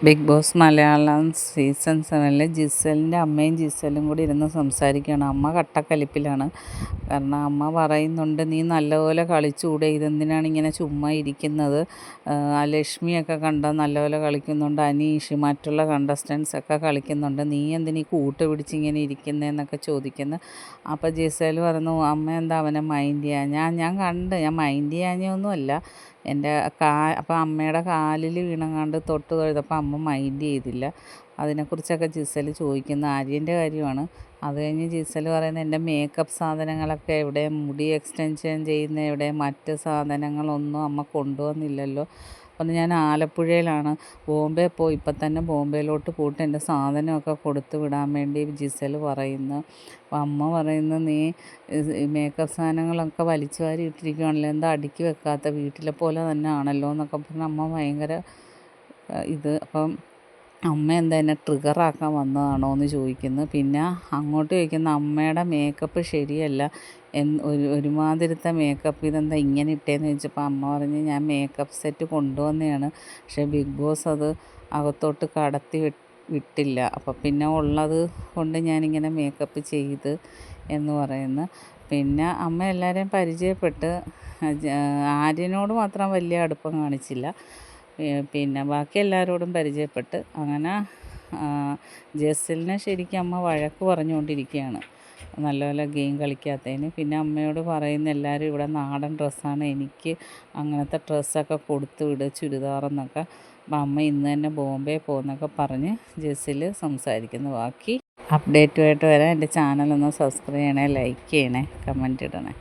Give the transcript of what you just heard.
Big boss Malayalam season 7 ജിസലിൻ്റെ അമ്മയും ജിസലും കൂടി ഇരുന്ന് സംസാരിക്കുകയാണ്. അമ്മ കട്ടക്കലിപ്പിലാണ്. കാരണം അമ്മ പറയുന്നുണ്ട്, നീ നല്ലപോലെ കളിച്ചുകൂടെ, ഇതെന്തിനാണ് ഇങ്ങനെ ചുമ്മാ ഇരിക്കുന്നത്? ആ ലക്ഷ്മിയൊക്കെ കണ്ടാൽ നല്ലപോലെ കളിക്കുന്നുണ്ട്, അനീഷ് മറ്റുള്ള കണ്ടസ്റ്റൻസൊക്കെ കളിക്കുന്നുണ്ട്, നീ എന്തിനീ കൂട്ട് പിടിച്ചിങ്ങനെ ഇരിക്കുന്നതെന്നൊക്കെ ചോദിക്കുന്നു. അപ്പോൾ ജിസൽ പറഞ്ഞു, അമ്മ എന്താ അവനെ മൈൻഡ് ചെയ്യാൻ? ഞാൻ മൈൻഡ് ചെയ്യാഞ്ഞൊന്നുമല്ല, എൻ്റെ അപ്പോൾ അമ്മയുടെ കാലിൽ വീണങ്ങാണ്ട് തൊട്ട് തൊഴുതപ്പോൾ അമ്മ മൈൻഡ് ചെയ്തില്ല. അതിനെക്കുറിച്ചൊക്കെ ജിസൽ ചോദിക്കുന്ന ആര്യൻ്റെ കാര്യമാണ്. അത് കഴിഞ്ഞ് ജിസൽ പറയുന്നത്, എൻ്റെ മേക്കപ്പ് സാധനങ്ങളൊക്കെ എവിടെ, മുടി എക്സ്റ്റൻഷൻ ചെയ്യുന്ന എവിടെ, മറ്റ് സാധനങ്ങളൊന്നും അമ്മ കൊണ്ടുവന്നില്ലല്ലോ. അപ്പം ഞാൻ ആലപ്പുഴയിലാണ്, ബോംബെ പോയി, ഇപ്പം തന്നെ ബോംബെയിലോട്ട് പോയിട്ട് എൻ്റെ സാധനമൊക്കെ കൊടുത്തു വിടാൻ വേണ്ടി ജിസൽ പറയുന്നു. അപ്പം അമ്മ പറയുന്നു, നീ മേക്കപ്പ് സാധനങ്ങളൊക്കെ വലിച്ചു വാരി ഇട്ടിരിക്കുകയാണല്ലോ, എന്താ അടുക്കി വെക്കാത്ത, വീട്ടിലെ പോലെ തന്നെ ആണല്ലോ എന്നൊക്കെ പറഞ്ഞ് അമ്മ ഭയങ്കര അപ്പം അമ്മ എന്താ എന്നെ ട്രിഗറാക്കാൻ വന്നതാണോ എന്ന് ചോദിക്കുന്നു. പിന്നെ അങ്ങോട്ട് ചോദിക്കുന്ന, അമ്മയുടെ മേക്കപ്പ് ശരിയല്ല, ഒരുമാതിരത്തെ മേക്കപ്പ്, ഇതെന്താ ഇങ്ങനെ ഇട്ടേന്ന് ചോദിച്ചപ്പോൾ അമ്മ പറഞ്ഞ്, ഞാൻ മേക്കപ്പ് സെറ്റ് കൊണ്ടുവന്നതാണ്, പക്ഷേ ബിഗ് ബോസ് അത് അകത്തോട്ട് കടത്തി വിട്ടില്ല, അപ്പോൾ പിന്നെ ഉള്ളത് കൊണ്ട് ഞാനിങ്ങനെ മേക്കപ്പ് ചെയ്ത് എന്ന് പറയുന്നു. പിന്നെ അമ്മ എല്ലാവരെയും പരിചയപ്പെട്ട്, ആര്യനോട് മാത്രം വലിയ അടുപ്പം കാണിച്ചില്ല, പിന്നെ ബാക്കി എല്ലാവരോടും പരിചയപ്പെട്ട്. അങ്ങനെ ജസലിനെ ശരിക്കും അമ്മ വഴക്ക് പറഞ്ഞുകൊണ്ടിരിക്കുകയാണ്, നല്ലപോലെ ഗെയിം കളിക്കാത്തതിന്. പിന്നെ അമ്മയോട് പറയുന്ന, എല്ലാവരും ഇവിടെ നാടൻ ഡ്രസ്സാണ്, എനിക്ക് അങ്ങനത്തെ ഡ്രസ്സൊക്കെ കൊടുത്തു വിട്, ചുരിദാറെന്നൊക്കെ. അപ്പം അമ്മ ഇന്ന് തന്നെ ബോംബെ പോകുന്നൊക്കെ പറഞ്ഞ് ജസൽ സംസാരിക്കുന്നു. ബാക്കി അപ്ഡേറ്റുമായിട്ട് വരാൻ എൻ്റെ ചാനലൊന്ന് സബ്സ്ക്രൈബ് ചെയ്യണേ, ലൈക്ക് ചെയ്യണേ, കമൻറ്റ് ഇടണേ.